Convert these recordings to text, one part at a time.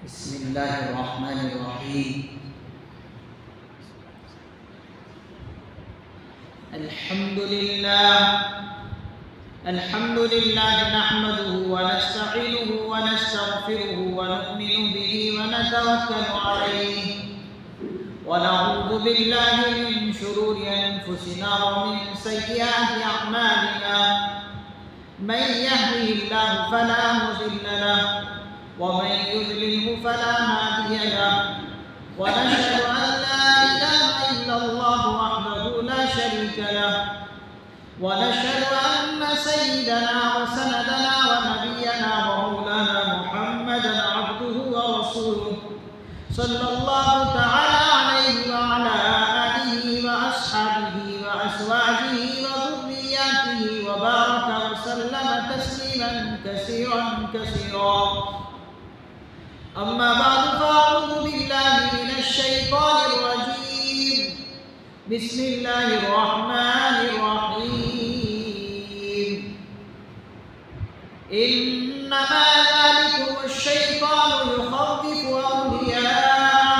بسم اللہ الرحمن الرحیم الحمد للہ نحمده ونستعینه ونستغفره ونؤمن به ونتوکل علیہ ونعوذ باللہ من شرور انفسنا ومن سیئات اعمالنا من يهده الله فلا مضل له ومن يضلل فلا هادي له ونشهد أن لا إله إلا الله وحده لا شريك له ونشهد أن سيدنا وسندنا ونبينا ومولانا محمدا عبده ورسوله صلى الله تعالى عليه وعلى آله وأصحابه وأزواجه وذرياته وبارك وسلم تسليما كثيرا أما بعد فأعوذ بالله من الشيطان الرجيم بسم الله الرحمن الرحيم إنما ذلكم الشيطان يخوف أولياءه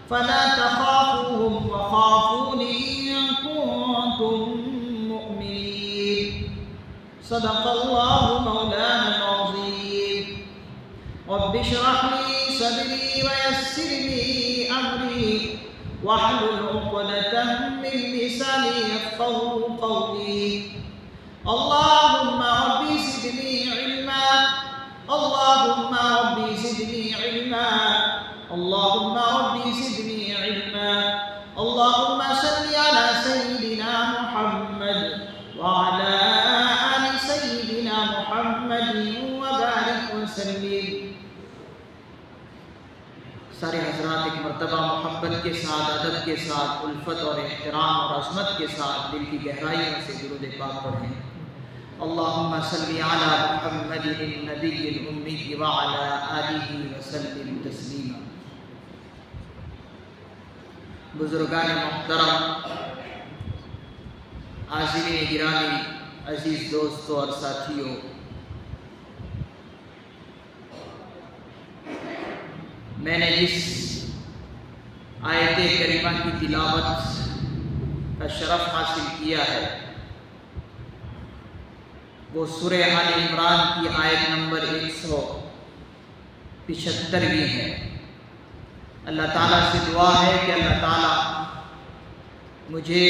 فلا تخافوهم وخافون إن كنتم مؤمنين صدق الله مولانا العظيم رب اشرح لي صدري ويسر لي أمري واحلل عقدة من لساني يفقهوا قولي اللهم ربي زدني علما اللهم ربي زدني علما اللهم ربي زدني علما اللهم صل على سيدنا محمد وعلى آل سيدنا محمد وبارك وسلم. سارے حضرات ایک مرتبہ محبت کے ساتھ، ادب کے ساتھ، الفت اور احترام اور عظمت کے ساتھ دل کی گہرائیوں سے درود پاک پڑھیں. اللہم صلی علی محمد النبی الامی وعلی آلہ وسلم تسلیما. بزرگان محترم، حاضرین گرامی، عزیز دوستوں اور ساتھیوں، میں نے جس آیت کریمہ کی تلاوت کا شرف حاصل کیا ہے وہ سورہ آل عمران کی آیت نمبر 175 ہے. اللہ تعالیٰ سے دعا ہے کہ اللہ تعالیٰ مجھے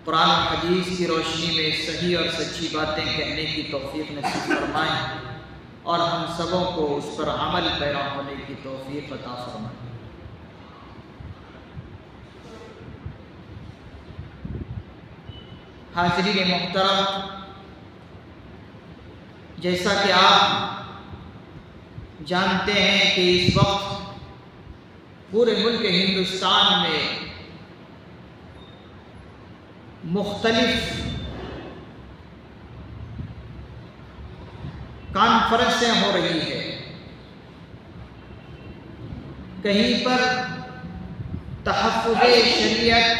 قرآن و حدیث کی روشنی میں صحیح اور سچی باتیں کہنے کی توفیق نصیب فرمائیں اور ہم سبوں کو اس پر عمل پیرا ہونے کی توفیق عطا فرمائیں. حاضرین محترم، جیسا کہ آپ جانتے ہیں کہ اس وقت پورے ملک ہندوستان میں مختلف کانفرنسیں ہو رہی ہے. کہیں پر تحفظ شریعت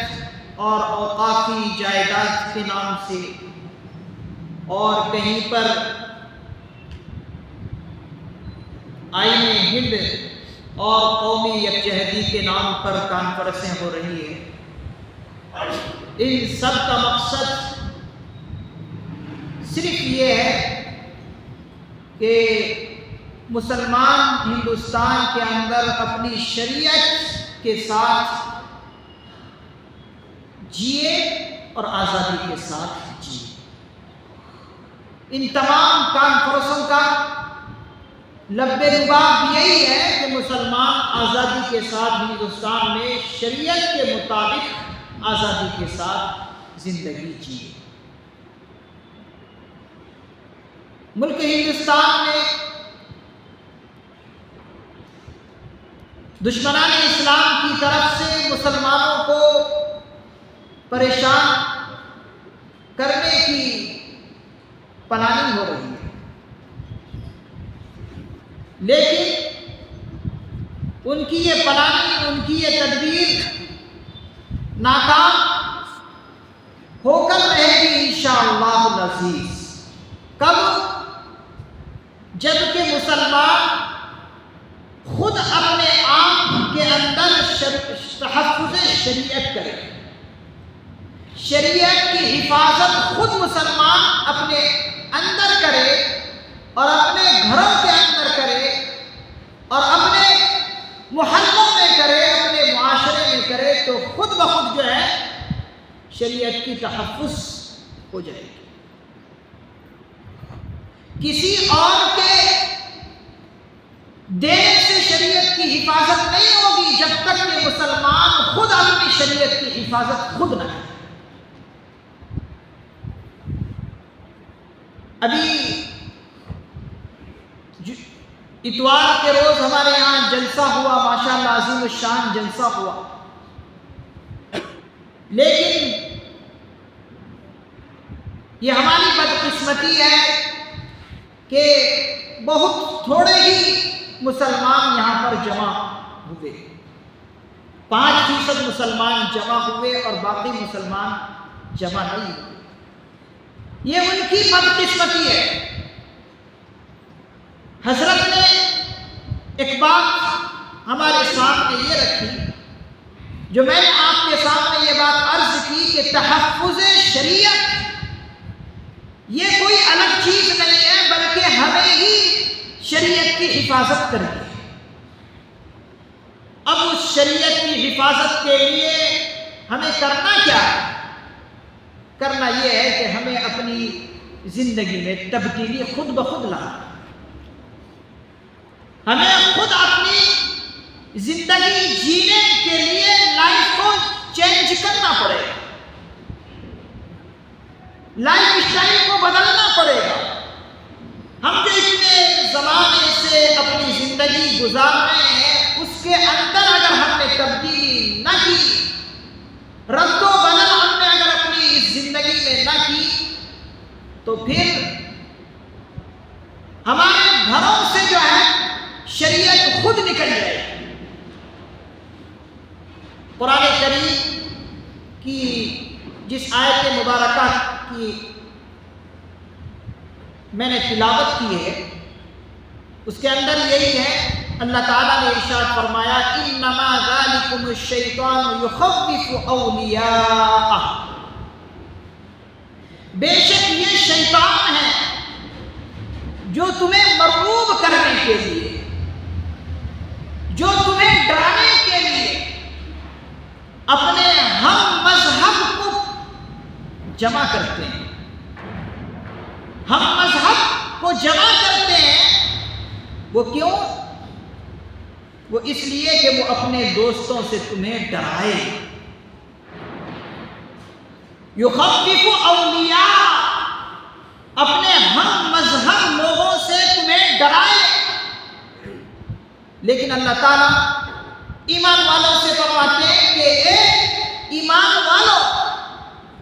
اور اوقافی جائیداد کے نام سے، اور کہیں پر آئین ہند اور قومی یکجہتی کے نام پر کانفرنسیں ہو رہی ہیں. ان سب کا مقصد صرف یہ ہے کہ مسلمان ہندوستان کے اندر اپنی شریعت کے ساتھ جیے اور آزادی کے ساتھ جیے. ان تمام کانفرنسوں کا لب لباب یہی ہے کہ مسلمان آزادی کے ساتھ ہندوستان میں شریعت کے مطابق آزادی کے ساتھ زندگی جیے. ملک ہندوستان میں دشمنان اسلام کی طرف سے مسلمانوں کو پریشان کرنے کی پلاننگ ہو رہی ہے، لیکن ان کی یہ پلاننگ، ان کی یہ تدبیر ناکام ہو کر رہے گی انشاءاللہ العزیز. کب؟ جبکہ مسلمان تحفظ شریعت کرے، شریعت کی حفاظت خود مسلمان اپنے اندر کرے اور اپنے گھروں کے اندر کرے اور اپنے محلوں میں کرے، اپنے معاشرے میں کرے، تو خود بخود جو ہے شریعت کی تحفظ ہو جائے گی۔ کسی اور کے دینے سے شریعت کی حفاظت نہیں ہوگی جب تک کہ مسلمان خود اپنی شریعت کی حفاظت خود نہ کرے۔ ابھی اتوار کے روز ہمارے یہاں جلسہ ہوا، ماشاءاللہ عظیم الشان جلسہ ہوا، لیکن یہ ہماری بدقسمتی ہے کہ بہت تھوڑے ہی مسلمان یہاں پر جمع ہوئے، 5% مسلمان جمع ہوئے اور باقی مسلمان جمع نہیں ہوئے۔ یہ ان کی بدقسمتی ہے۔ حضرت نے ایک بات ہمارے سامنے یہ رکھی، جو میں نے آپ کے سامنے یہ بات عرض کی کہ تحفظ شریعت یہ کوئی الگ چیز نہیں ہے، بلکہ ہمیں ہی شریعت کی حفاظت کرنی ہے۔ اب اس شریعت کی حفاظت کے لیے ہمیں کرنا کیا ہے؟ کرنا یہ ہے کہ ہمیں اپنی زندگی میں تبدیلی خود بخود لانا، ہمیں خود اپنی زندگی جینے کے لیے لائف کو چینج کرنا پڑے گا، لائف اسٹائل کو بدلنا پڑے گا۔ ہم جو اتنے زمانے سے اپنی زندگی گزار رہے ہیں، اس کے اندر اگر ہم نے تبدیلی نہ کی، رد و بدل ہم نے اگر اپنی اس زندگی میں نہ کی، تو پھر ہمارے گھروں سے جو ہے شریعت خود نکل جائے گی۔ قرآن کریم کی جس آیت مبارکہ کی میں نے تلاوت کی ہے، اس کے اندر یہی ہے، اللہ تعالیٰ نے ارشاد فرمایا انما ذالکم الشیطان یخوف اولیاءہ، بے شک یہ شیطان ہے جو تمہیں مرعوب کرنے کے لیے، جو تمہیں ڈرانے کے لیے اپنے ہم مذہب کو جمع کرتے ہیں، ہم مذہب کو جمع کرتے ہیں۔ وہ کیوں؟ وہ اس لیے کہ وہ اپنے دوستوں سے تمہیں ڈرائے۔ یخوف اولیاء، اپنے ہم مذہب لوگوں سے تمہیں ڈرائے۔ لیکن اللہ تعالیٰ ایمان والوں سے فرماتے ہیں کہ اے ایمان والوں،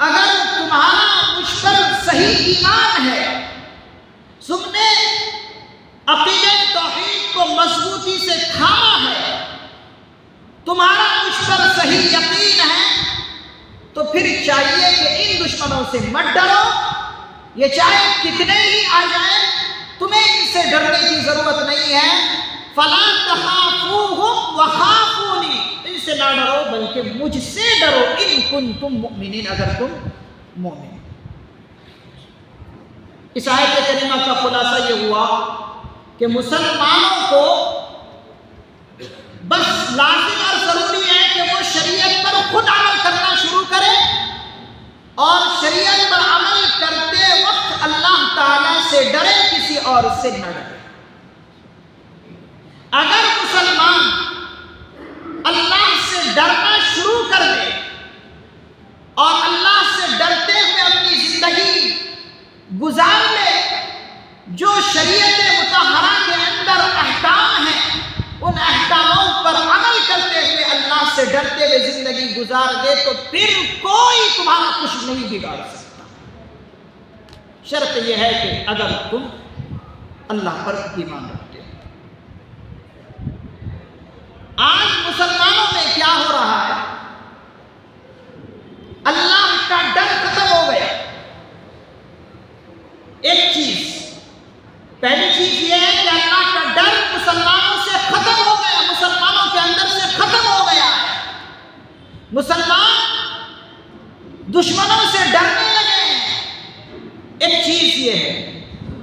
اگر تمہارا مجھ پر صحیح ایمان ہے، تم نے عقیدہ توحید کو مضبوطی سے تھاما ہے، تمہارا مجھ پر صحیح یقین ہے، تو پھر چاہیے کہ ان دشمنوں سے مت ڈرو، یہ چاہے کتنے ہی آ جائیں، تمہیں ان سے ڈرنے کی ضرورت نہیں ہے۔ فَلَا تَخَافُوهُمْ وَخَافُونِي، ان سے نہ ڈرو بلکہ مجھ سے ڈرو، ان کنتم مؤمنین، اگر تم مومن۔ اس آیت کریمہ کا خلاصہ یہ ہوا کہ مسلمانوں کو بس لازم اور ضروری ہے کہ وہ شریعت پر خود عمل کرنا شروع کرے، اور شریعت پر عمل کرتے وقت اللہ تعالیٰ سے ڈرے، کسی اور سے نہ ڈرے۔ اگر مسلمان اللہ سے ڈرنا شروع کر دے اور اللہ سے ڈرتے ہوئے اپنی زندگی گزار لے، جو شریعت مطہرہ کے اندر احکام ہیں، ان احکاموں پر عمل کرتے ہوئے اللہ سے ڈرتے ہوئے زندگی گزار دے، تو پھر کوئی تمہارا کچھ نہیں بگاڑ سکتا۔ شرط یہ ہے کہ اگر تم اللہ پر ایمان رکھتے ہو۔ آج مسلمانوں میں کیا ہو رہا ہے؟ اللہ کا ڈر ختم ہو گیا۔ ایک چیز، پہلی چیز یہ ہے کہ اللہ کا ڈر مسلمانوں سے ختم ہو گیا، مسلمانوں کے اندر سے ختم ہو گیا ہے۔ مسلمان دشمنوں سے ڈرنے لگے ہیں، ایک چیز یہ ہے،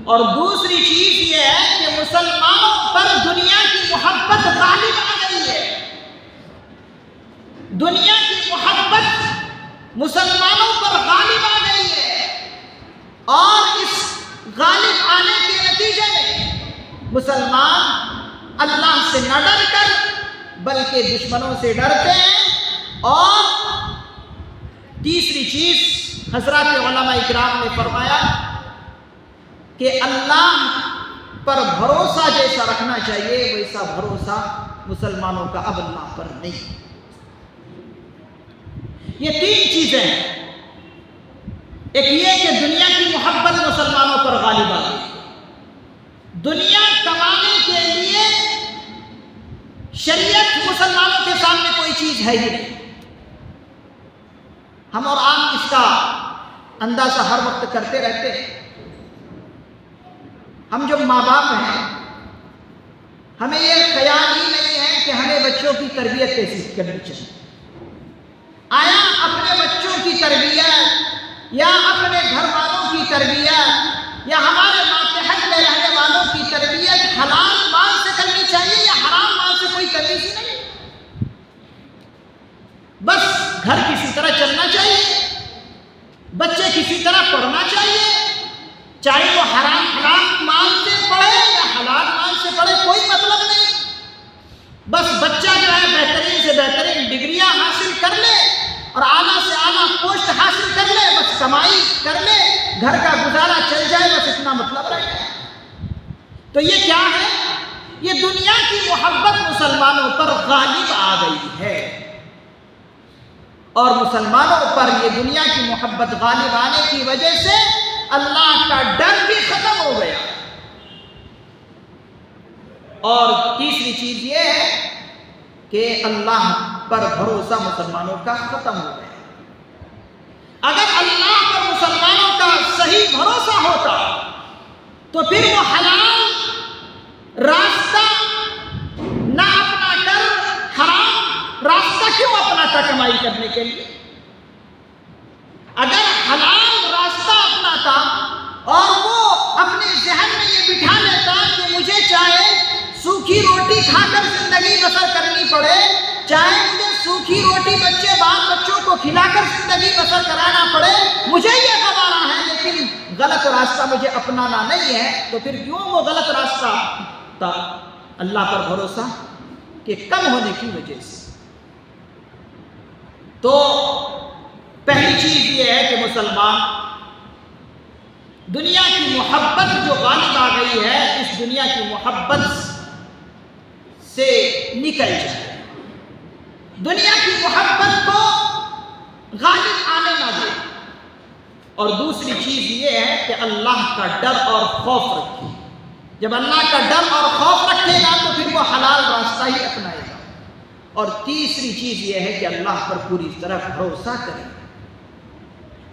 اور دوسری چیز یہ ہے کہ مسلمانوں پر دنیا کی محبت غالب آ گئی ہے۔ دنیا کی محبت مسلمانوں پر غالب آ گئی ہے، اور اس غالب آنے کے نتیجے میں مسلمان اللہ سے نہ ڈر کر بلکہ دشمنوں سے ڈرتے ہیں۔ اور تیسری چیز حضرات علماء اکرام نے فرمایا کہ اللہ پر بھروسہ جیسا رکھنا چاہیے ویسا بھروسہ مسلمانوں کا اب اللہ پر نہیں۔ یہ تین چیزیں ہیں، ایک یہ کہ دنیا کی محبت مسلمانوں پر غالب آ گئی، دنیا کمانے کے لیے شریعت مسلمانوں کے سامنے کوئی چیز ہے ہی نہیں۔ ہم اور آپ اس کا اندازہ ہر وقت کرتے رہتے ہیں۔ ہم جو ماں باپ ہیں ہمیں یہ خیال ہی نہیں ہے کہ ہمیں بچوں کی تربیت کیسی کرنی چاہیے۔ آیا اپنے بچوں کی تربیت یا اپنے گھر والوں کی تربیت یا ہمارے ماتحت میں رہنے والوں کی تربیت حلال مال سے کرنی چاہیے یا حرام مال سے؟ کوئی تمیز ہی نہیں، بس گھر کسی طرح چلنا چاہیے، بچے کسی طرح پڑھنا چاہیے، چاہے وہ حرام مال سے پڑھے یا حلال مال سے پڑھے، کوئی مطلب نہیں۔ بس بچہ جو ہے بہترین سے بہترین ڈگریاں حاصل کر لے اور اعلیٰ سے اعلیٰ پوسٹ حاصل کر لے، بس کمائی کر لے، گھر کا گزارا چل جائے، بس اتنا مطلب رہ گیا۔ تو یہ کیا ہے؟ یہ دنیا کی محبت مسلمانوں پر غالب آ گئی ہے، اور مسلمانوں پر یہ دنیا کی محبت غالب آنے کی وجہ سے اللہ کا ڈر بھی ختم ہو گیا۔ اور تیسری چیز یہ ہے کہ اللہ پر بھروسہ مسلمانوں کا ختم ہو گیا۔ اگر اللہ پر مسلمانوں کا صحیح بھروسہ ہوتا تو پھر وہ حلال راستہ نہ اپنا کر حرام راستہ کیوں اپناتا کمائی کرنے کے لیے؟ اگر حلال راستہ اپناتا اور وہ اپنے ذہن میں یہ بٹھا لیتا کہ مجھے چاہے سوکھی روٹی کھا کر زندگی بسر کرنی پڑے، چاہے مجھے سوکھی روٹی بال بچوں کو کھلا کر زندگی بسر کرانا پڑے، مجھے یہ گوارا ہے لیکن غلط راستہ مجھے اپنانا نہیں ہے، تو پھر کیوں وہ غلط راستہ تھا؟ اللہ پر بھروسہ کہ کم ہونے کی وجہ سے۔ تو پہلی چیز یہ ہے کہ مسلمان دنیا کی محبت جو غالب آ گئی ہے اس دنیا کی محبت سے نکل جائے، دنیا کی محبت کو غالب آنے نہ دے۔ اور دوسری چیز یہ ہے کہ اللہ کا ڈر اور خوف رکھے۔ جب اللہ کا ڈر اور خوف رکھے گا تو پھر وہ حلال راستہ ہی اپنائے گا۔ اور تیسری چیز یہ ہے کہ اللہ پر پوری طرح بھروسہ کرے۔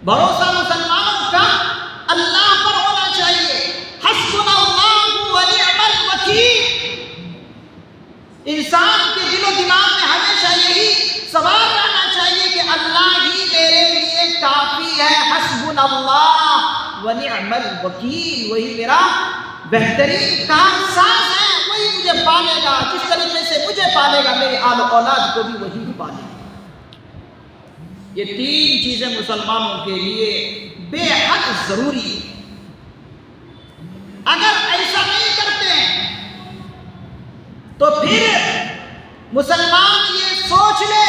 بھروسہ مسلمانوں کا اللہ پر ہونا چاہیے۔ حسبنا اللہ ونعم الوکیل۔ انسان کے دل و دماغ میں ہمیشہ یہی سوال رہنا چاہیے کہ اللہ ہی میرے لیے کافی ہے۔ حسبنا اللہ ونعم الوکیل، وہی میرا بہترین کارساز ہے، وہی مجھے پالے گا، جس طریقے سے مجھے پالے گا میری آل و اولاد کو بھی وہی پالے گا۔ یہ تین چیزیں مسلمانوں کے لیے بے حد ضروری ہے۔ اگر ایسا نہیں کرتے ہیں تو پھر مسلمان یہ سوچ لے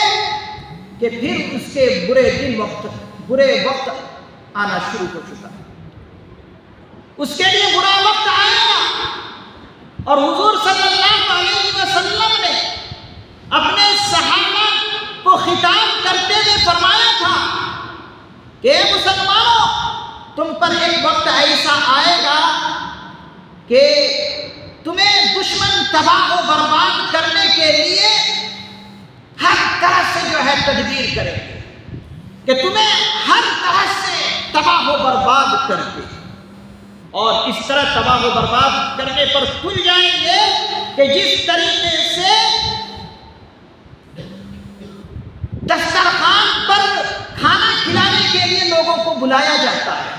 کہ پھر اس کے برے وقت آنا شروع ہو چکا ہے، اس کے لیے برا وقت آئے گا۔ اور حضور صلی اللہ علیہ وسلم نے اپنے صحابہ کو خطاب کرتے ہوئے فرمایا تھا کہ اے مسلمانوں، تم پر ایک وقت ایسا آئے گا کہ تمہیں دشمن تباہ و برباد کرنے کے لیے ہر طرح سے جو ہے تدبیر کریں گے، کہ تمہیں ہر طرح سے تباہ و برباد کر کے، اور اس طرح تباہ و برباد کرنے پر تل جائیں گے کہ جس طریقے سے دسترخوان بلایا جاتا ہے،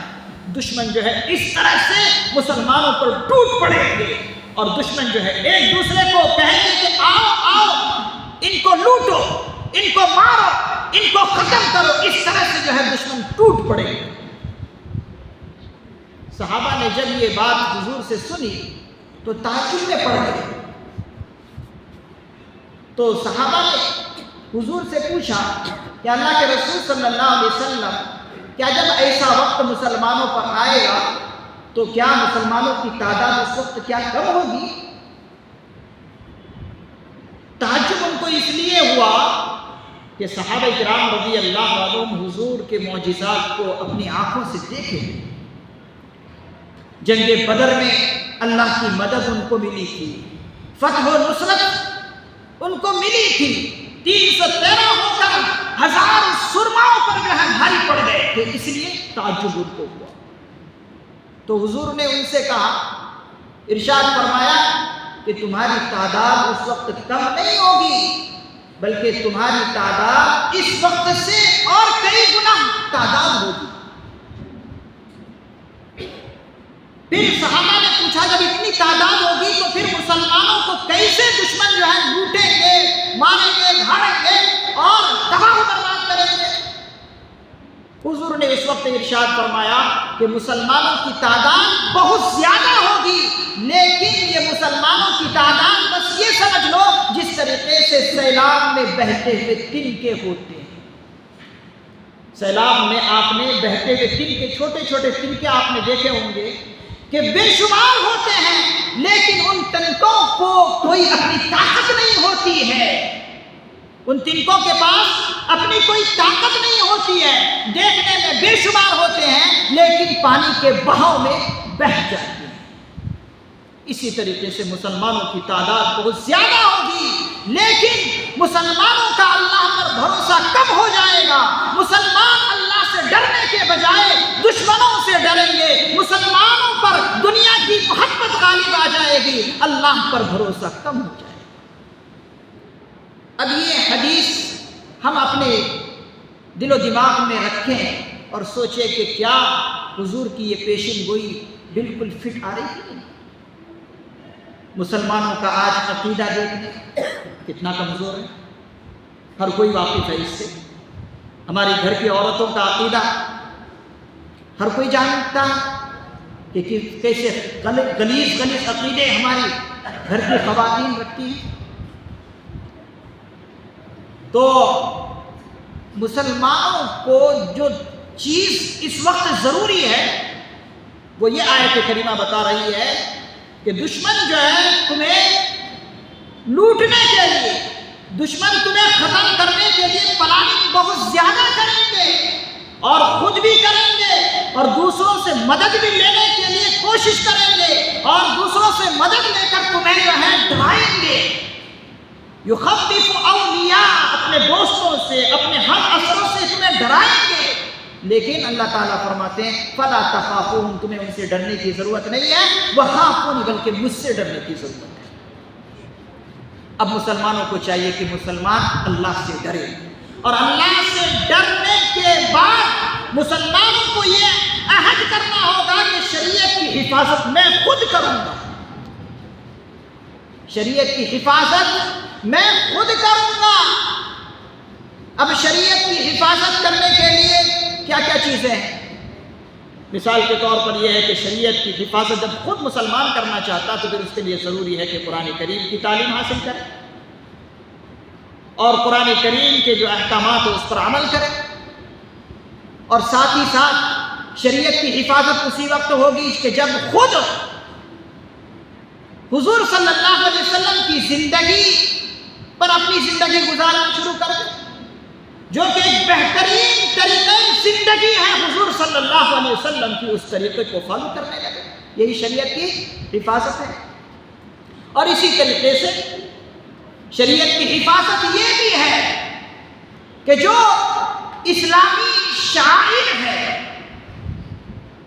دشمن جو ہے اس طرح سے مسلمانوں پر ٹوٹ پڑیں گے، اور دشمن جو ہے ایک دوسرے کو کہیں گے کہ آؤ آؤ ان کو لوٹو، ان کو مارو، ان کو ختم کرو، اس طرح سے جو ہے دشمن ٹوٹ پڑے گا۔ صحابہ نے جب یہ بات حضور سے سنی تو تعجب میں پڑ گئے، تو صحابہ نے حضور سے پوچھا کہ اللہ کے رسول صلی اللہ علیہ وسلم، کیا جب ایسا وقت مسلمانوں پر آئے گا تو کیا مسلمانوں کی تعداد اس وقت کیا کم ہوگی؟ تعجب ان کو اس لیے ہوا کہ صحابہ کرام رضی اللہ عنہم حضور کے معجزات کو اپنی آنکھوں سے دیکھے، جنگ بدر میں اللہ کی مدد ان کو ملی تھی، فتح و نصرت ان کو ملی تھی، 313 ہو کر 1000 سرماؤں پر جو ہے بھاری پڑ گئے تھے، اس لیے تعجب ان کو ہوا۔ تو حضور نے ان سے کہا، ارشاد فرمایا کہ تمہاری تعداد اس وقت کم نہیں ہوگی، بلکہ تمہاری تعداد اس وقت سے اور کئی گنا تعداد ہوگی۔ پھر صحابہ نے پوچھا جب اتنی تعداد ہوگی تو پھر مسلمانوں کو کیسے دشمن جو ہے لوٹیں گے، ماریں گے، دھاڑیں گے اور تباہ و برباد کریں گے؟ حضور نے اس وقت ارشاد فرمایا کہ مسلمانوں کی تعداد بہت زیادہ ہوگی، لیکن یہ مسلمانوں کی تعداد بس یہ سمجھ لو جس طریقے سے سیلاب میں بہتے ہوئے تنکے ہوتے ہیں۔ سیلاب میں آپ نے بہتے ہوئے تنکے، چھوٹے چھوٹے تنکے آپ نے دیکھے ہوں گے کہ بے شمار ہوتے ہیں، لیکن ان تنکوں کو کوئی اپنی طاقت نہیں ہوتی ہے، ان تنکوں کے پاس اپنی کوئی طاقت نہیں ہوتی ہے، دیکھنے میں بے شمار ہوتے ہیں لیکن پانی کے بہاؤ میں بہہ جاتے ہیں۔ اسی طریقے سے مسلمانوں کی تعداد بہت زیادہ ہوگی، لیکن مسلمانوں کا اللہ پر بھروسہ کم ہو جائے گا۔ مسلمان اللہ سے ڈرنے کے بجائے دشمنوں سے ڈریں گے، مسلمانوں پر دنیا کی محبت غالب آ جائے گی، اللہ پر بھروسہ کم ہو جائے گا۔ اب یہ حدیث ہم اپنے دل و دماغ میں رکھیں اور سوچیں کہ کیا حضور کی یہ پیشن گوئی بالکل فٹ آ رہی تھی؟ مسلمانوں کا آج عقیدہ دیکھیں کتنا کمزور ہے، ہر کوئی واقف ہے اس سے۔ ہماری گھر کی عورتوں کا عقیدہ ہر کوئی جانتا ہے کہ کیسے غلیظ عقیدے ہماری گھر کی خواتین رکھتی ہیں۔ تو مسلمانوں کو جو چیز اس وقت ضروری ہے وہ یہ آیت کریمہ بتا رہی ہے کہ دشمن جو ہے تمہیں لوٹنے کے لیے، دشمن تمہیں ختم کرنے کے لیے پلاننگ بہت زیادہ کریں گے، اور خود بھی کریں گے اور دوسروں سے مدد بھی لینے کے لیے کوشش کریں گے، اور دوسروں سے مدد لے کر تمہیں جو ہے ڈرائیں گے۔ یخوف اولیاء، اپنے دوستوں سے، اپنے ہم افسروں سے تمہیں ڈرائیں گے، لیکن اللہ تعالیٰ فرماتے ہیں فَلَا تَخَافُوهُمْ، تمہیں ان سے ڈرنے کی ضرورت نہیں ہے، وَخَافُونِ، بلکہ مجھ سے ڈرنے کی ضرورت ہے۔ اب مسلمانوں کو چاہیے کہ مسلمان اللہ سے ڈرے، اور اللہ سے ڈرنے کے بعد مسلمانوں کو یہ عہد کرنا ہوگا کہ شریعت کی حفاظت میں خود کروں گا، شریعت کی حفاظت میں خود کروں گا۔ اب شریعت کی حفاظت کرنے کے لیے کیا کیا چیزیں ہیں؟ مثال کے طور پر یہ ہے کہ شریعت کی حفاظت جب خود مسلمان کرنا چاہتا تو پھر اس کے لیے ضروری ہے کہ قرآن کریم کی تعلیم حاصل کرے اور قرآن کریم کے جو احکامات ہیں اس پر عمل کرے، اور ساتھ ہی ساتھ شریعت کی حفاظت اسی وقت ہوگی کہ جب خود حضور صلی اللہ علیہ وسلم کی زندگی پر اپنی زندگی گزارنا شروع کر دے، جو کہ ایک بہترین طریقے زندگی ہے حضور صلی اللہ علیہ وسلم کی، اس طریقے کو فالو کرنے لگے، یہی شریعت کی حفاظت ہے۔ اور اسی طریقے سے شریعت کی حفاظت یہ بھی ہے کہ جو اسلامی شعائر ہے،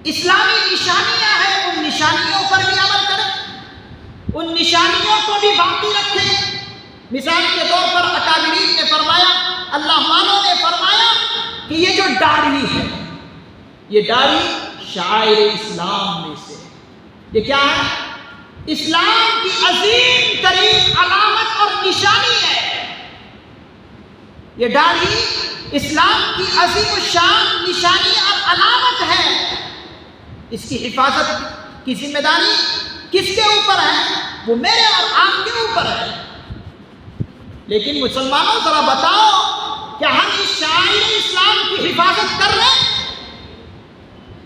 اسلامی نشانیاں ہیں، ان نشانیوں پر بھی عمل کریں، ان نشانیوں کو بھی باقی رکھیں۔ مثال کے طور پر اکابرین نے فرمایا، اللہ والوں نے فرمایا کہ یہ جو داڑھی ہے، یہ داڑھی شعائر اسلام میں سے، یہ کیا ہے؟ اسلام کی عظیم ترین علامت اور نشانی ہے۔ یہ داڑھی اسلام کی عظیم الشان نشانی اور علامت ہے۔ اس کی حفاظت کی ذمہ داری کس کے اوپر ہے؟ وہ میرے اور آپ کے اوپر ہے۔ لیکن مسلمانوں ذرا بتاؤ، کیا ہم اس شعائر اسلام کی حفاظت کر رہے ہیں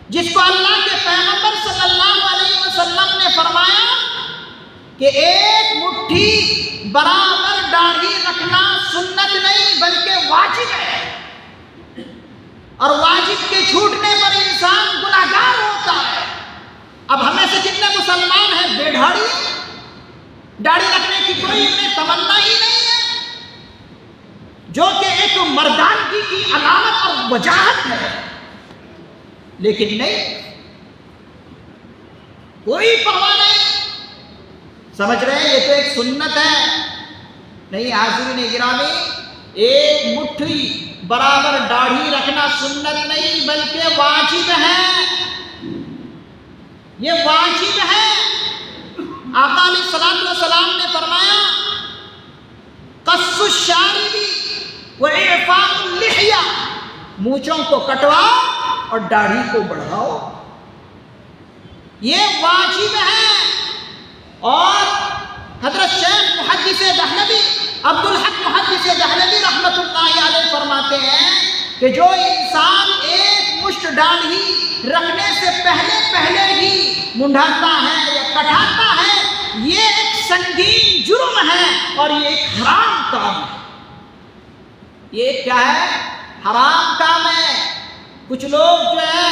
جس کو اللہ کے پیغمبر صلی اللہ علیہ وسلم نے فرمایا کہ ایک مٹھی برابر داڑھی رکھنا سنت نہیں بلکہ واجب ہے، اور واجب کے چھوٹنے پر انسان گناہگار ہوتا ہے۔ اب ہمیں سے کتنے مسلمان ہیں بے داڑھی؟ داڑھی رکھنے کی کوئی انہیں تمنا ہی نہیں ہے، جو کہ ایک مردانگی کی علامت اور وجاہت ہے۔ لیکن نہیں، کوئی پرواہ نہیں، سمجھ رہے ہیں یہ تو ایک سنت ہے۔ نہیں حاضرین گرامی، ایک مٹھی برابر داڑھی رکھنا سنت نہیں بلکہ واجب ہے، یہ واجب ہے۔ آقا علیہ الصلوۃ والسلام نے فرمایا قص الشارب واعفاء اللحیہ، مونچھوں کو کٹواؤ اور داڑھی کو بڑھاؤ، یہ واجب ہے۔ اور حضرت شیخ محدث دہلوی عبدالحق محدث دہلوی رحمۃ اللہ علیہ فرماتے ہیں کہ جو انسان ایک مشت داڑھی رکھنے سے پہلے ہی منڈھاتا ہے یا کٹاتا ہے، یہ ایک سنگین جرم ہے اور یہ ایک حرام کام ہے۔ یہ کیا ہے؟ حرام کام ہے۔ کچھ لوگ جو ہے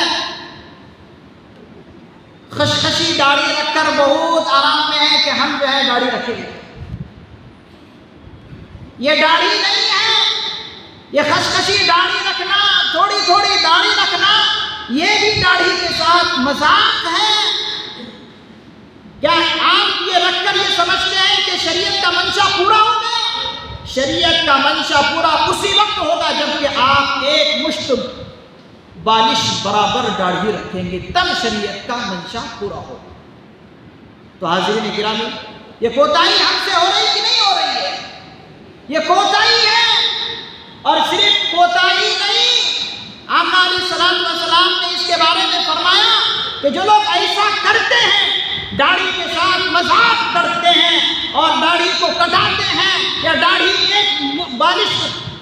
خشخشی داڑھی رکھ کر بہت آرام میں ہے کہ ہم جو ہے داڑھی رکھیں گے۔ یہ داڑھی نہیں ہے، یہ خشخشی داڑھی رکھنا، تھوڑی تھوڑی داڑھی رکھنا، یہ بھی داڑھی کے ساتھ مذاق ہے۔ کیا آپ یہ رکھ کر یہ سمجھتے ہیں کہ شریعت کا منشا پورا ہو گیا؟ شریعت کا منشا پورا اسی وقت ہوگا جبکہ آپ ایک مشت بالش برابر داڑھی رکھیں گے، تب شریعت کا منشا پورا ہوگا۔ تو حاضرین گرامی، یہ کوتاہی ہم سے ہو رہی کہ نہیں ہو رہی ہے؟ یہ کوتاہی ہے، اور صرف کوتاہی نہیں، آقا علیہ الصلوۃ والسلام نے اس کے بارے میں فرمایا کہ جو لوگ ایسا کرتے ہیں، داڑھی کے ساتھ مذاق کرتے ہیں اور داڑھی کو کٹاتے ہیں یا داڑھی ایک بالش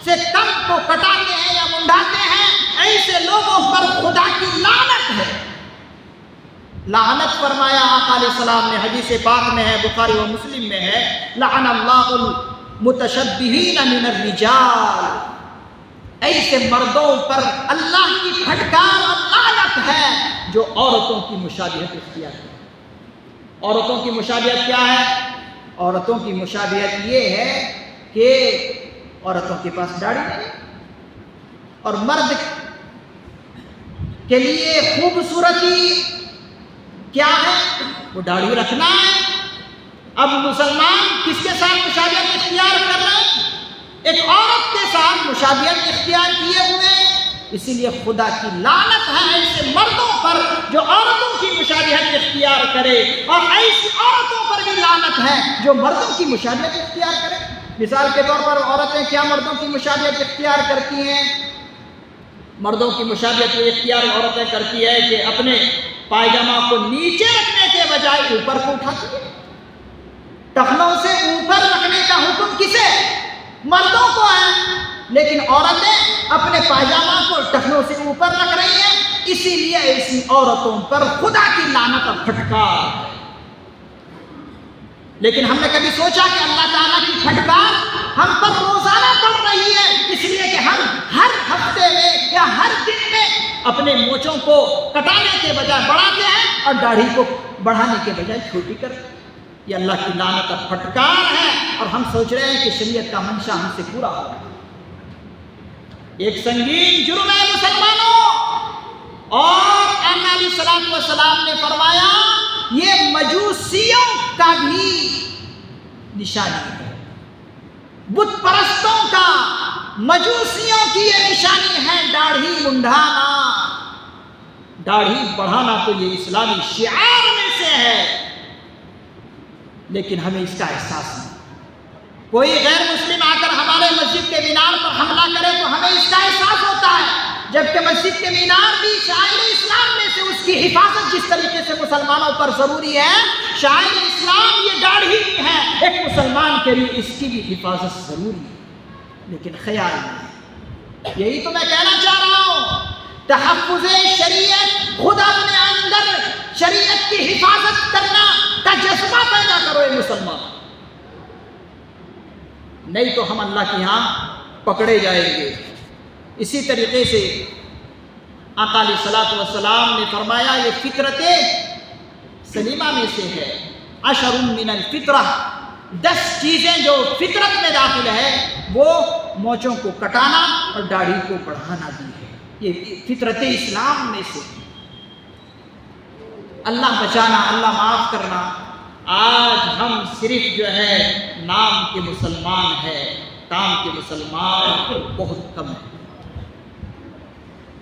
سے کم کو کٹاتے ہیں یا منڈاتے ہیں، ایسے لوگوں پر خدا کی لعنت ہے۔ لعنت فرمایا آقا علیہ السلام نے، حدیث پاک میں ہے، بخاری و مسلم میں ہے، لعن اللہ المتشبہین من الرجال، ایسے مردوں پر اللہ کی پھٹکار اور لعنت ہے جو عورتوں کی مشابہت اختیار کرتے ہیں۔ عورتوں کی مشابہت کیا ہے؟ عورتوں کی مشابہت یہ ہے کہ عورتوں کے پاس داڑھی نہیں، اور مرد کے لیے خوبصورتی کیا ہے؟ وہ داڑھی رکھنا ہے۔ اب مسلمان کس کے ساتھ مشابہت اختیار کر رہے ہیں؟ ایک عورت کے ساتھ مشابہت اختیار کیے ہوئے، اسی لیے خدا کی لعنت ہے ایسے مردوں پر جو عورتوں کی مشابہت اختیار کرے، اور ایسی عورتوں پر بھی لعنت ہے جو مردوں کی مشابہت اختیار کرے۔ مثال کے طور پر عورتیں کیا مردوں کی مشابہت اختیار کرتی ہیں؟ مردوں کی مشابہت اختیار عورتیں کرتی ہے کہ اپنے پائجامہ کو نیچے رکھنے کے بجائے اوپر کو اٹھاتی ہے۔ ٹخنوں سے اوپر رکھنے کا حکم کسے؟ مردوں کو ہے، لیکن عورتیں اپنے پائجامہ کو ٹخنوں سے اوپر رکھ رہی ہیں، اسی لیے ایسی عورتوں پر خدا کی لعنت اور پھٹکار ہے۔ لیکن ہم نے کبھی سوچا کہ اللہ تعالیٰ کی پھٹکار ہم پر روزانہ پڑ رہی ہے، اس لیے کہ ہم ہر ہفتے میں یا ہر دن میں اپنے مونچھوں کو کٹانے کے بجائے بڑھاتے ہیں اور داڑھی کو بڑھانے کے بجائے چھوٹی کرتے ہیں۔ یہ اللہ کی لعنت اور پھٹکار ہے، اور ہم سوچ رہے ہیں کہ شریعت کا منشا ہم سے پورا ہوگا۔ ایک سنگین جرم ہے مسلمانوں، اور آقا علیہ الصلوۃ والسلام نے فرمایا یہ مجوسیوں کا بھی نشانی ہے، بت پرستوں کا، مجوسیوں کی یہ نشانی ہے داڑھی منڈانا۔ داڑھی بڑھانا تو یہ اسلامی شعار میں سے ہے، لیکن ہمیں اس کا احساس نہیں۔ کوئی غیر مسلم آ کر ہمارے مسجد کے مینار پر حملہ کرے تو ہمیں اس کا احساس ہوتا ہے، جبکہ مسجد کے مینار بھی شاعر اسلام میں سے، اس کی حفاظت جس طریقے سے مسلمانوں پر ضروری ہے، شاعر اسلام یہ داڑھی ہے، ایک مسلمان کے لیے اس کی بھی حفاظت ضروری ہے، لیکن خیال نہیں۔ یہی تو میں کہنا چاہ رہا ہوں، تحفظ شریعت، خود اپنے اندر شریعت کی حفاظت کرنا کا جذبہ پیدا کرو اے مسلمان، نہیں تو ہم اللہ کے ہاں پکڑے جائیں گے۔ اسی طریقے سے آقا علیہ الصلوۃ والسلام نے فرمایا یہ فطرت سلیمہ میں سے ہے، عشر من الفطرہ، 10 چیزیں جو فطرت میں داخل ہے، وہ مونچھوں کو کٹانا اور داڑھی کو بڑھانا بھی ہے، یہ فطرت اسلام میں سے۔ اللہ بچانا، اللہ معاف کرنا، آج ہم صرف جو ہے نام کے مسلمان ہیں، کام کے مسلمان بہت کم ہیں،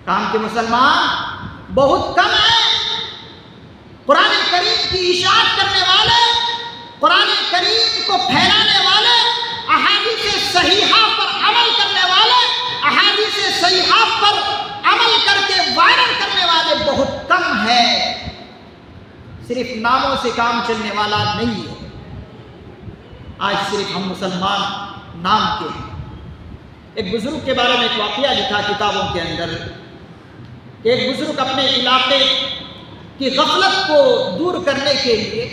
کام کے مسلمان بہت کم ہیں۔ قرآن کریم کی اشاعت کرنے والے، قرآن کریم کو پھیلانے والے، احادیث صحیحہ پر عمل کرنے والے، احادیث صحیحہ پر عمل کر کے وائرل کرنے والے بہت کم ہیں، صرف ناموں سے کام چلنے والا نہیں ہے۔ آج صرف ہم مسلمان نام کے ہیں۔ ایک بزرگ کے بارے میں ایک واقعہ لکھا کتابوں کے اندر کہ ایک بزرگ اپنے علاقے کی غفلت کو دور کرنے کے لیے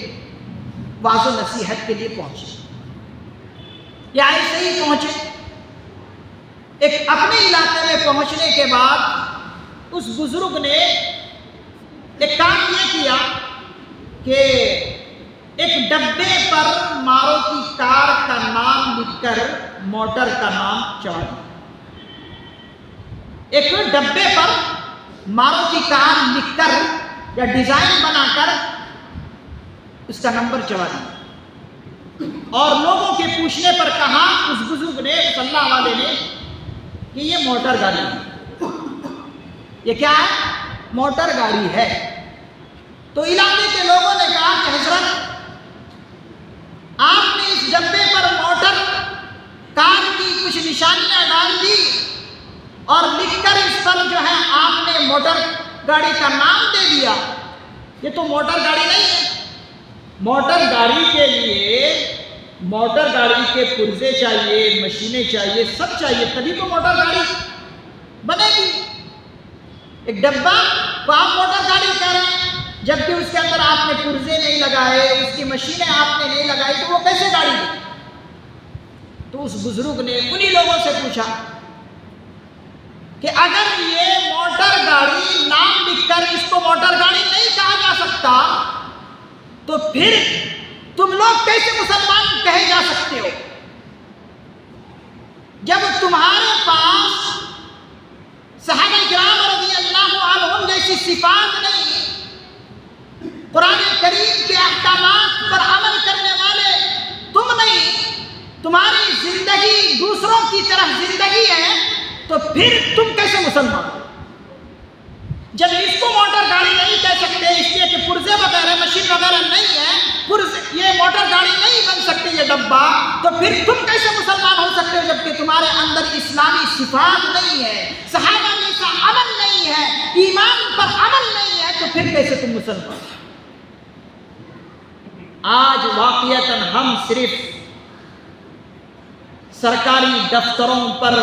واعظ و نصیحت کے لیے پہنچے، یا ایسے ہی پہنچے۔ ایک اپنے علاقے میں پہنچنے کے بعد اس بزرگ نے ایک کام یہ کیا کہ ایک ڈبے پر ماروتی کار کا نام لکھ کر موٹر کا نام چڑھا دیا۔ ایک ڈبے پر ماروتی کار لکھ کر یا ڈیزائن بنا کر اس کا نمبر چڑھا دیا، اور لوگوں کے پوچھنے پر کہا اس بزرگ نے، اس اللہ والے نے، کہ یہ موٹر گاڑی ہے۔ یہ کیا ہے؟ موٹر گاڑی ہے۔ تو علاقے کے لوگوں نے کہا کہ حضرت آپ نے اس ڈبے پر موٹر کار کی کچھ نشانیاں ڈال دی اور لکھ کر اس پر جو ہے آپ نے موٹر گاڑی کا نام دے دیا، یہ تو موٹر گاڑی نہیں ہے۔ موٹر گاڑی کے لیے موٹر گاڑی کے پرزے چاہیے، مشینیں چاہیے، سب چاہیے، تبھی تو موٹر گاڑی بنے گی۔ ایک ڈبہ کو آپ موٹر گاڑی کہہ رہے ہیں، جبکہ اس کے اندر آپ نے پرزے نہیں لگائے، اس کی مشینیں آپ نے نہیں لگائی، تو وہ کیسے گاڑی بنے؟ تو اس بزرگ نے انہی لوگوں سے پوچھا کہ اگر یہ موٹر گاڑی نام لکھ کر اس کو موٹر گاڑی نہیں کہا جا سکتا تو پھر تم لوگ کیسے مسلمان کہے جا سکتے ہو؟ جب تمہارے پاس صحابہ کرام رضی اللہ عنہم جیسی صفات نہیں، قرآن کریم کے احکامات پر عمل کرنے والے تم نہیں، تمہاری زندگی دوسروں کی طرح زندگی ہے، تو پھر تم کیسے مسلمان ہو؟ جب اس کو موٹر گاڑی نہیں کہہ سکتے اس لیے کہ پرزے وغیرہ مشین وغیرہ نہیں ہے، یہ موٹر گاڑی نہیں بن سکتے یہ ڈبہ، تو پھر تم کیسے مسلمان ہو سکتے ہو جبکہ تمہارے اندر اسلامی صفات نہیں ہے، صحابہ جیسا عمل نہیں ہے، ایمان پر عمل نہیں ہے، تو پھر کیسے تم مسلمان ہو؟ آج واقعتاً ہم صرف سرکاری دفتروں پر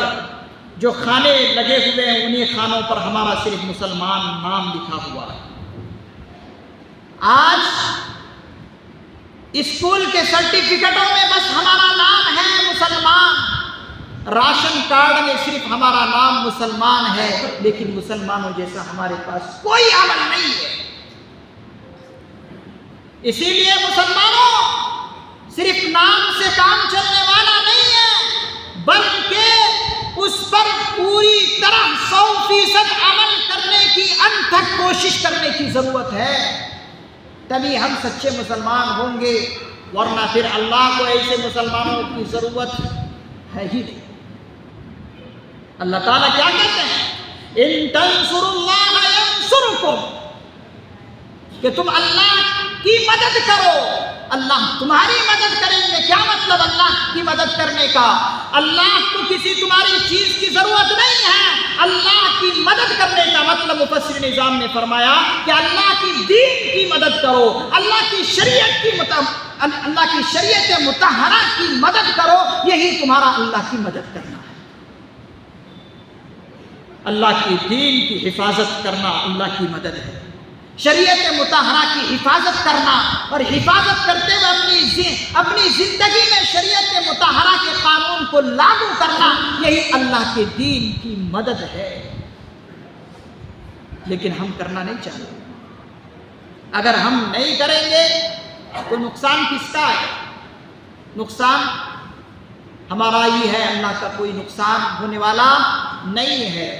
جو کھانے لگے ہوئے ہیں انہی کھانوں پر ہمارا صرف مسلمان نام لکھا ہوا ہے۔ آج اسکول کے سرٹیفکیٹوں میں بس ہمارا نام ہے مسلمان، راشن کارڈ میں صرف ہمارا نام مسلمان ہے، لیکن مسلمانوں جیسا ہمارے پاس کوئی عمل نہیں ہے۔ اسی لیے مسلمانوں صرف نام سے کام چلنے والا نہیں ہے، بلکہ اس پر پوری طرح 100% عمل کرنے کی انتھک کوشش کرنے کی ضرورت ہے، تبھی ہم سچے مسلمان ہوں گے، ورنہ پھر اللہ کو ایسے مسلمانوں کی ضرورت ہے ہی نہیں۔ اللہ تعالیٰ کیا کہتے ہیں؟ ان تنصروا اللہ ینصرکم کہ تم اللہ کی مدد کرو، اللہ تمہاری مدد کریں گے۔ کیا مطلب اللہ کی مدد کرنے کا؟ اللہ کو کسی تمہاری چیز کی ضرورت نہیں ہے، اللہ کی مدد کرنے کا مطلب مفسر نظام نے فرمایا کہ اللہ کی دین کی مدد کرو، اللہ کی شریعت مطہرہ کی مدد کرو، یہی تمہارا اللہ کی مدد کرنا ہے۔ اللہ کی دین کی حفاظت کرنا اللہ کی مدد ہے، شریعت مطہرہ کی حفاظت کرنا، اور حفاظت کرتے ہوئے اپنی زندگی میں شریعت مطہرہ کے قانون کو لاگو کرنا، یہی اللہ کے دین کی مدد ہے۔ لیکن ہم کرنا نہیں چاہتے۔ اگر ہم نہیں کریں گے تو نقصان کس کا ہے؟ نقصان ہمارا ہی ہے، اللہ کا کوئی نقصان ہونے والا نہیں ہے۔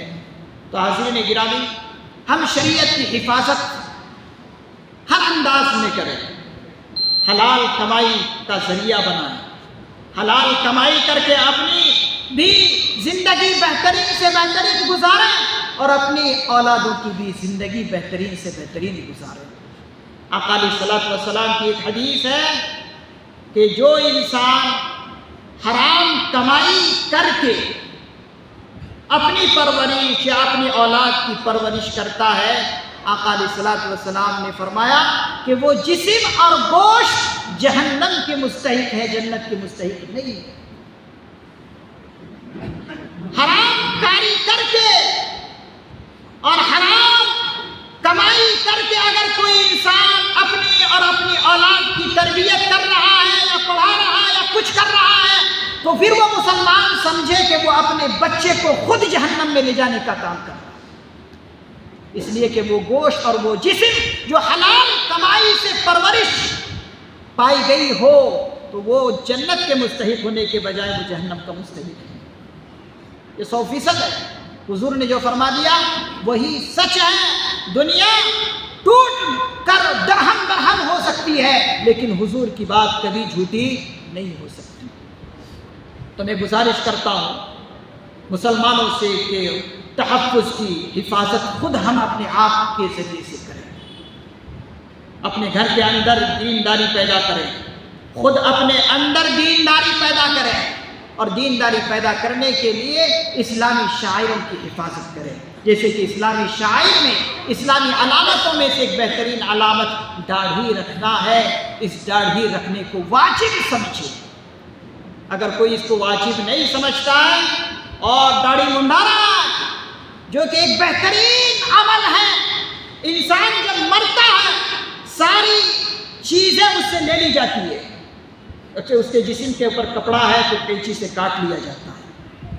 تو حاضرین گرامی، ہم شریعت کی حفاظت ہر انداز میں کریں، حلال کمائی کا ذریعہ بنائیں، حلال کمائی کر کے اپنی بھی زندگی بہترین سے بہترین گزاریں اور اپنی اولادوں کی بھی زندگی بہترین سے بہترین گزاریں۔ آقا علیہ الصلوۃ والسلام کی ایک حدیث ہے کہ جو انسان حرام کمائی کر کے اپنی پرورش یا اپنی اولاد کی پرورش کرتا ہے، آقا علیہ الصلوۃ والسلام نے فرمایا کہ وہ جسم اور گوشت جہنم کے مستحق ہے، جنت کے مستحق نہیں ہے۔ حرام کاری کر کے اور حرام کمائی کر کے اگر کوئی انسان اپنی اور اپنی اولاد کی تربیت کر رہا ہے یا پڑھا رہا ہے یا کچھ کر رہا ہے، تو پھر وہ مسلمان سمجھے کہ وہ اپنے بچے کو خود جہنم میں لے جانے کا کام کر رہا ہے، اس لیے کہ وہ گوشت اور وہ جسم جو حلال کمائی سے پرورش پائی گئی ہو تو وہ جنت کے مستحق ہونے کے بجائے وہ جہنم کا مستحق ہے۔ یہ 100% ہے، حضور نے جو فرما دیا وہی سچ ہے۔ دنیا ٹوٹ کر درہم برہم ہو سکتی ہے، لیکن حضور کی بات کبھی جھوٹی نہیں ہو سکتی۔ تو میں گزارش کرتا ہوں مسلمانوں سے کہ تحفظ کی حفاظت خود ہم اپنے آپ کے ذریعے سے کریں، اپنے گھر کے اندر دینداری پیدا کریں، خود اپنے اندر دینداری پیدا کریں، اور دینداری پیدا کرنے کے لیے اسلامی شاعروں کی حفاظت کریں۔ جیسے کہ اسلامی شاعر میں اسلامی علامتوں میں سے ایک بہترین علامت داڑھی رکھنا ہے، اس داڑھی رکھنے کو واجب سمجھے۔ اگر کوئی اس کو واجب نہیں سمجھتا ہے اور داڑھی منڈا رہا ہے، جو کہ ایک بہترین عمل ہے، انسان جب مرتا ہے ساری چیزیں اس سے لے لی جاتی ہے۔ اچھا، اس کے جسم کے اوپر کپڑا ہے تو قینچی سے کاٹ لیا جاتا ہے،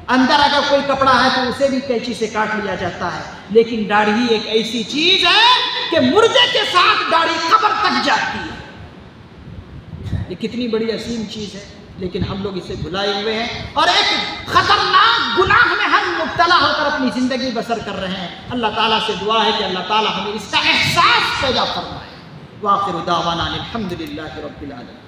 اندر اگر کوئی کپڑا ہے تو اسے بھی قینچی سے کاٹ لیا جاتا ہے، لیکن داڑھی ایک ایسی چیز ہے کہ مردے کے ساتھ داڑھی قبر تک جاتی ہے۔ یہ کتنی بڑی عظیم چیز ہے، لیکن ہم لوگ اسے بھلائے ہوئے ہیں اور ایک خطرناک گناہ میں ہم مبتلا ہو کر اپنی زندگی بسر کر رہے ہیں۔ اللہ تعالیٰ سے دعا ہے کہ اللہ تعالیٰ ہمیں اس کا احساس پیدا فرمائے۔ وآخر دعوانا الحمدللہ رب العالمین۔